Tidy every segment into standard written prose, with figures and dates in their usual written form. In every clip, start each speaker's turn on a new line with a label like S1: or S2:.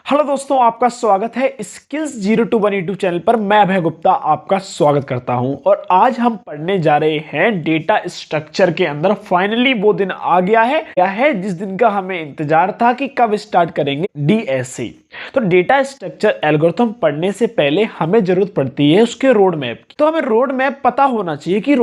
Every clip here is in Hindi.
S1: हेलो दोस्तों, आपका स्वागत है स्किल्स 02 यूट्यूब चैनल पर। मैं अभय गुप्ता आपका स्वागत करता हूं और आज हम पढ़ने जा रहे हैं डेटा स्ट्रक्चर के अंदर। फाइनली वो दिन आ गया है जिस दिन का हमें इंतजार था कि कब स्टार्ट करेंगे डीएससी। तो डेटा स्ट्रक्चर एल्गोरिथम पढ़ने से पहले हमें जरूरत पड़ती है उसके रोड मैप की। तो हमें रोड मैप पता होना चाहिए कि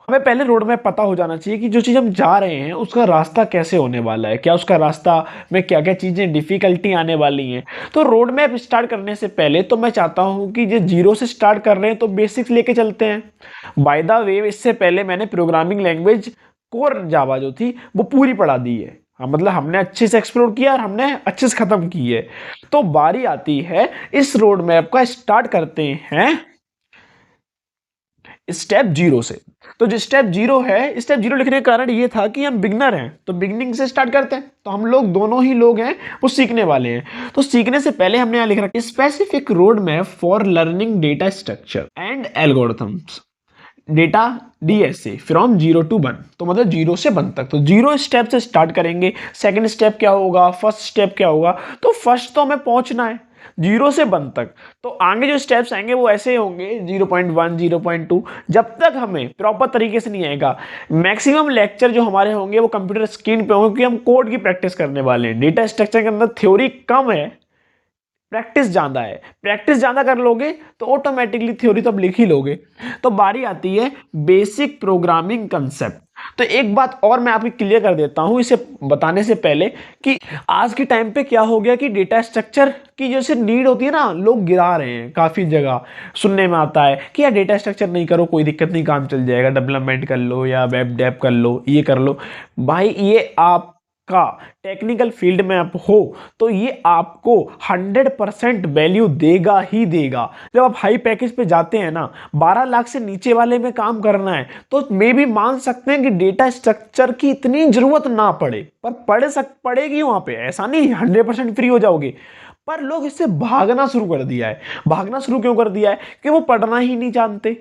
S1: हमें पहले रोड मैप पता हो जाना चाहिए कि जो चीज़ हम जा रहे हैं उसका रास्ता कैसे होने वाला है, क्या उसका रास्ता में क्या क्या चीज़ें डिफिकल्टी आने वाली हैं। तो रोड मैप स्टार्ट करने से पहले तो मैं चाहता हूं कि जो जीरो से स्टार्ट कर रहे हैं तो बेसिक्स लेके चलते हैं। बाय द वे, इससे पहले मैंने प्रोग्रामिंग लैंग्वेज कोर जावा जो थी वो पूरी पढ़ा दी है। मतलब हमने अच्छे से एक्सप्लोर किया और हमने अच्छे से खत्म की है। तो बारी आती है इस रोड मैप का, स्टार्ट करते हैं स्टेप जीरो से। तो जो स्टेप जीरो है, स्टेप जीरो लिखने का कारण ये था कि हम बिगनर हैं तो बिगनिंग से स्टार्ट करते हैं। तो हम लोग दोनों ही लोग हैं वो सीखने वाले हैं। तो सीखने से पहले हमने यहां लिख रखा specific road map for learning data structure and algorithms data DSA from 0 to 1। तो मतलब 0 से 1 तक। तो 0 स्टेप से स्टार्ट करेंगे। सेकंड स्टेप क्या होगा, फर्स्ट स्टेप क्या होगा। तो फर्स्ट तो हमें पहुंचना है 0 से 1 तक। तो आगे जो स्टेप्स आएंगे वो ऐसे होंगे 0.1 0.2, जब तक हमें प्रॉपर तरीके से नहीं आएगा। मैक्सिमम लेक्चर जो हमारे होंगे वो कंप्यूटर स्क्रीन पे होंगे, क्योंकि हम कोड की प्रैक्टिस करने वाले हैं। डेटा स्ट्रक्चर के अंदर थ्योरी कम है, प्रैक्टिस ज्यादा है। प्रैक्टिस ज्यादा कर लोगे तो ऑटोमेटिकली थ्योरी तो अब लिख ही लोगे। तो बारी आती है बेसिक प्रोग्रामिंग कंसेप्ट। तो एक बात और मैं आपको क्लियर कर देता हूं इसे बताने से पहले कि आज के टाइम पे क्या हो गया कि डेटा स्ट्रक्चर की जैसे नीड होती है ना, लोग गिरा रहे हैं। काफी जगह सुनने में आता है कि यार डेटा स्ट्रक्चर नहीं करो कोई दिक्कत नहीं, काम चल जाएगा, डेवलपमेंट कर लो या वेब डेव कर लो, ये कर लो। भाई ये आप का टेक्निकल फील्ड में आप हो तो ये आपको 100% वैल्यू देगा ही देगा। जब आप हाई पैकेज पे जाते हैं ना, 12 लाख से नीचे वाले में काम करना है तो मे भी मान सकते हैं कि डेटा स्ट्रक्चर की इतनी जरूरत ना पड़े, पर पड़ेगी वहां पे। ऐसा नहीं 100% फ्री हो जाओगे, पर लोग इससे भागना शुरू कर दिया है। भागना शुरू क्यों कर दिया है कि वो पढ़ना ही नहीं जानते।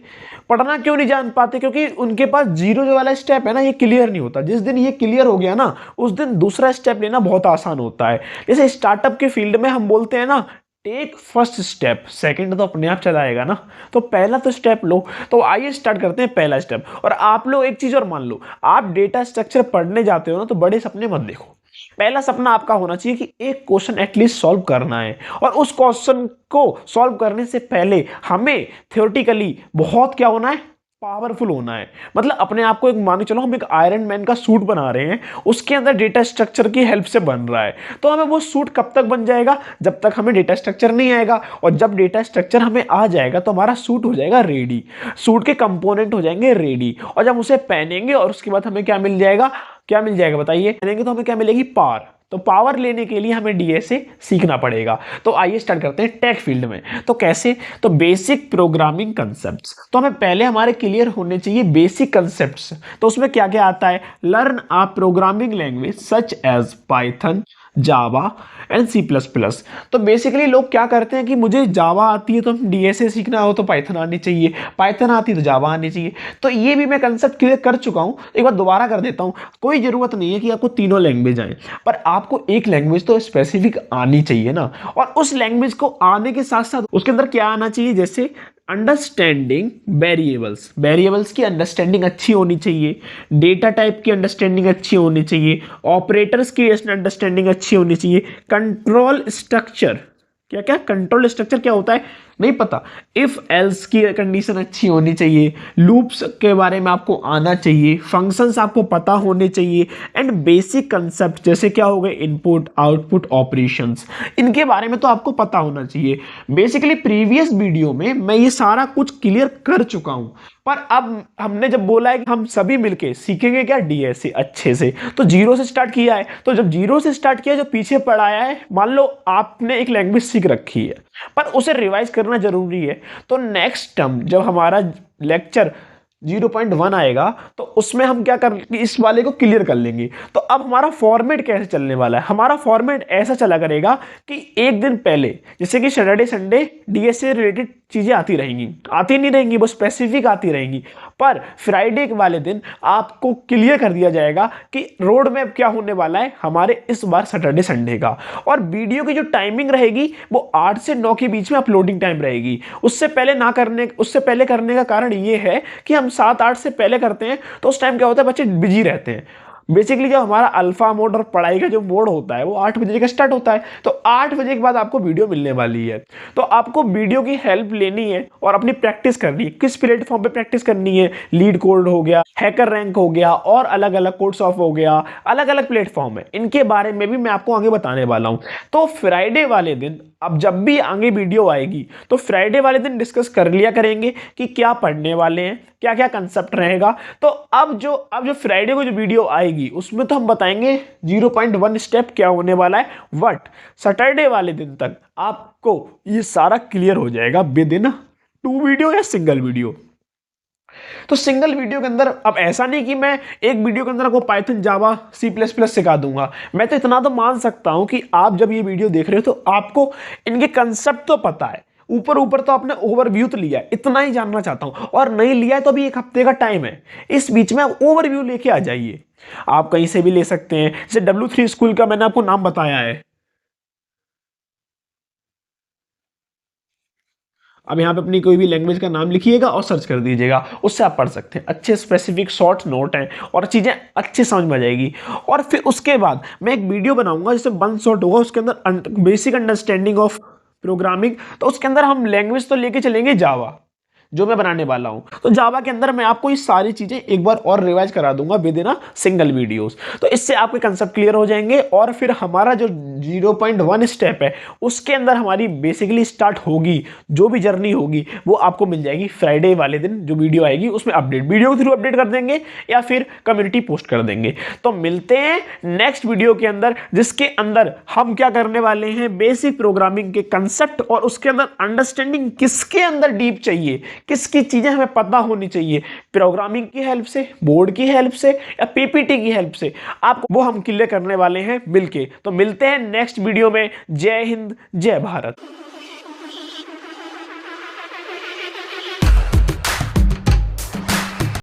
S1: पढ़ना क्यों नहीं जान पाते? क्योंकि उनके पास जीरो जो वाला स्टेप है ना, ये क्लियर नहीं होता। जिस दिन ये क्लियर हो गया ना, उस दिन दूसरा स्टेप लेना बहुत आसान होता है। जैसे स्टार्टअप के फील्ड में हम बोलते हैं ना, टेक फर्स्ट स्टेप, सेकंड तो अपने आप चलाएगा ना। तो पहला तो स्टेप लो। तो आइए स्टार्ट करते हैं पहला स्टेप। और आप लोग एक चीज और मान लो, आप डेटा स्ट्रक्चर पढ़ने जाते हो ना तो बड़े सपने मत देखो। पहला सपना आपका होना चाहिए कि एक क्वेश्चन एटलीस्ट सॉल्व करना है, और उस क्वेश्चन को सॉल्व करने से पहले हमें थ्योरेटिकली बहुत क्या होना है, पावरफुल होना है। मतलब अपने आप को एक मान के चलो, हम एक आयरन मैन का सूट बना रहे हैं, उसके अंदर डेटा स्ट्रक्चर की हेल्प से बन रहा है। तो हमें वो सूट कब तक बन जाएगा, जब तक हमें डेटा स्ट्रक्चर नहीं आएगा। और जब डेटा स्ट्रक्चर हमें आ जाएगा तो हमारा सूट हो जाएगा रेडी, सूट के कंपोनेंट हो जाएंगे रेडी। और जब उसे पहनेंगे और उसके बाद हमें क्या मिल जाएगा, क्या मिल जाएगा बताइए? पहनेंगे तो हमें क्या मिलेगी, पावर। तो पावर लेने के लिए हमें डीएसए सीखना पड़ेगा। तो आइए स्टार्ट करते हैं टेक फील्ड में। तो कैसे? तो बेसिक प्रोग्रामिंग कंसेप्ट्स। तो हमें पहले हमारे क्लियर होने चाहिए बेसिक कंसेप्ट्स। तो उसमें क्या क्या आता है? Learn a programming language such as Python, Java and C plus plus. तो बेसिकली लोग क्या करते हैं कि मुझे जावा आती है तो डीएसए सीखना हो तो पाइथन आनी चाहिए, पाइथन आती है तो जावा आनी चाहिए। तो ये भी मैं कंसेप्ट क्लियर कर चुका हूं, एक बार दोबारा कर देता हूं। कोई जरूरत नहीं है कि आपको तीनों लैंग्वेज आए, पर आपको एक लैंग्वेज तो स्पेसिफिक आनी चाहिए ना। और उस लैंग्वेज को आने के साथ साथ उसके अंदर क्या आना चाहिए, जैसे अंडरस्टैंडिंग वेरिएबल्स, वेरिएबल्स की अंडरस्टैंडिंग अच्छी होनी चाहिए, डेटा टाइप की अंडरस्टैंडिंग अच्छी होनी चाहिए, ऑपरेटर्स की अंडरस्टैंडिंग अच्छी होनी चाहिए, कंट्रोल स्ट्रक्चर, क्या क्या कंट्रोल स्ट्रक्चर क्या होता है नहीं पता, इफ एल्स की कंडीशन अच्छी होनी चाहिए, लूप्स के बारे में आपको आना चाहिए, फंक्शंस आपको पता होने चाहिए, एंड बेसिक कंसेप्ट जैसे क्या हो गए, इनपुट आउटपुट ऑपरेशंस, इनके बारे में तो आपको पता होना चाहिए। बेसिकली प्रीवियस वीडियो में मैं ये सारा कुछ क्लियर कर चुका हूं, पर अब हमने जब बोला है कि हम सभी मिलके सीखेंगे क्या, डीएसए अच्छे से, तो जीरो से स्टार्ट किया है। तो जब जीरो से स्टार्ट किया, जो पीछे पढ़ाया है, मान लो आपने एक लैंग्वेज सीख रखी है पर उसे रिवाइज करना जरूरी है। तो नेक्स्ट टर्म जब हमारा लेक्चर 0.1 आएगा, तो उसमें हम क्या कर, इस वाले को क्लियर कर लेंगे। तो अब हमारा फॉर्मेट कैसे चलने वाला है, हमारा फॉर्मेट ऐसा चला करेगा कि एक दिन पहले, जैसे कि सैटरडे संडे डीएस से रिलेटेड चीजें आती रहेंगी, आती नहीं रहेंगी, वो स्पेसिफिक आती रहेंगी, पर फ्राइडे वाले दिन आपको क्लियर कर दिया जाएगा कि रोड मैप क्या होने वाला है हमारे इस बार सैटरडे संडे का। और वीडियो की जो टाइमिंग रहेगी वो 8 से 9 के बीच में अपलोडिंग टाइम रहेगी। उससे पहले करने का कारण ये है कि हम 7-8 से पहले करते हैं तो उस टाइम क्या होता है, बच्चे बिजी रहते हैं। बेसिकली जब हमारा अल्फा मोड और पढ़ाई का जो मोड होता है वो 8 बजे का स्टार्ट होता है, तो 8 बजे के बाद आपको वीडियो मिलने वाली है। तो आपको वीडियो की हेल्प लेनी है और अपनी प्रैक्टिस करनी है। किस प्लेटफॉर्म पे प्रैक्टिस करनी है, लीड कोड हो गया, हैकर रैंक हो गया, और अलग अलग कोर्स ऑफ हो गया, अलग अलग प्लेटफॉर्म है, इनके बारे में भी मैं आपको आगे बताने वाला हूं। तो फ्राइडे वाले दिन, अब जब भी आगे वीडियो आएगी तो फ्राइडे वाले दिन डिस्कस कर लिया करेंगे कि क्या पढ़ने वाले हैं, क्या क्या कंसेप्ट रहेगा। तो अब जो फ्राइडे को जो वीडियो आएगी उसमें तो हम बताएंगे 0.1 स्टेप क्या होने वाला है, बट सैटरडे वाले दिन तक आपको ये सारा क्लियर हो जाएगा विद इन 2 वीडियो या सिंगल वीडियो। तो सिंगल वीडियो के अंदर, अब ऐसा नहीं कि मैं एक वीडियो के अंदर आपको पाइथन, जावा, C++ सिखा दूंगा। मैं तो इतना तो मान सकता हूं कि आप जब ये वीडियो देख रहे हो तो आपको इनके कंसेप्ट तो पता है, ऊपर ऊपर तो आपने ओवरव्यू तो लिया है, इतना ही जानना चाहता हूं। और नहीं लिया है तो अभी 1 हफ्ते का टाइम है, इस बीच में आप ओवरव्यू लेके आ जाइए। आप कहीं से भी ले सकते हैं, जैसे W3 स्कूल का मैंने आपको नाम बताया है। अब यहाँ पे अपनी कोई भी लैंग्वेज का नाम लिखिएगा और सर्च कर दीजिएगा, उससे आप पढ़ सकते हैं। अच्छे स्पेसिफिक शॉर्ट नोट हैं और चीज़ें अच्छे समझ में आ जाएगी। और फिर उसके बाद मैं एक वीडियो बनाऊंगा जिससे 1 शॉट होगा, उसके अंदर बेसिक अंडरस्टैंडिंग ऑफ प्रोग्रामिंग। तो उसके अंदर हम लैंग्वेज तो लेके चलेंगे जावा, जो मैं बनाने वाला हूं। तो जावा के अंदर मैं आपको ये सारी चीजें एक बार और रिवाइज करा दूंगा विद इन सिंगल वीडियोस। तो इससे आपके कंसेप्ट क्लियर हो जाएंगे और फिर हमारा जो 0.1 स्टेप है उसके अंदर हमारी बेसिकली स्टार्ट होगी, जो भी जर्नी होगी वो आपको मिल जाएगी फ्राइडे वाले दिन। जो वीडियो आएगी उसमें अपडेट, वीडियो के थ्रू अपडेट कर देंगे या फिर कम्युनिटी पोस्ट कर देंगे। तो मिलते हैं नेक्स्ट वीडियो के अंदर, जिसके अंदर हम क्या करने वाले हैं, बेसिक प्रोग्रामिंग के कंसेप्ट और उसके अंदर अंडरस्टैंडिंग किसके अंदर डीप चाहिए, किसकी चीजें हमें पता होनी चाहिए, प्रोग्रामिंग की हेल्प से, बोर्ड की हेल्प से या पीपीटी की हेल्प से, आपको वो हम क्लियर करने वाले हैं मिलके। तो मिलते हैं नेक्स्ट वीडियो में। जय हिंद, जय भारत।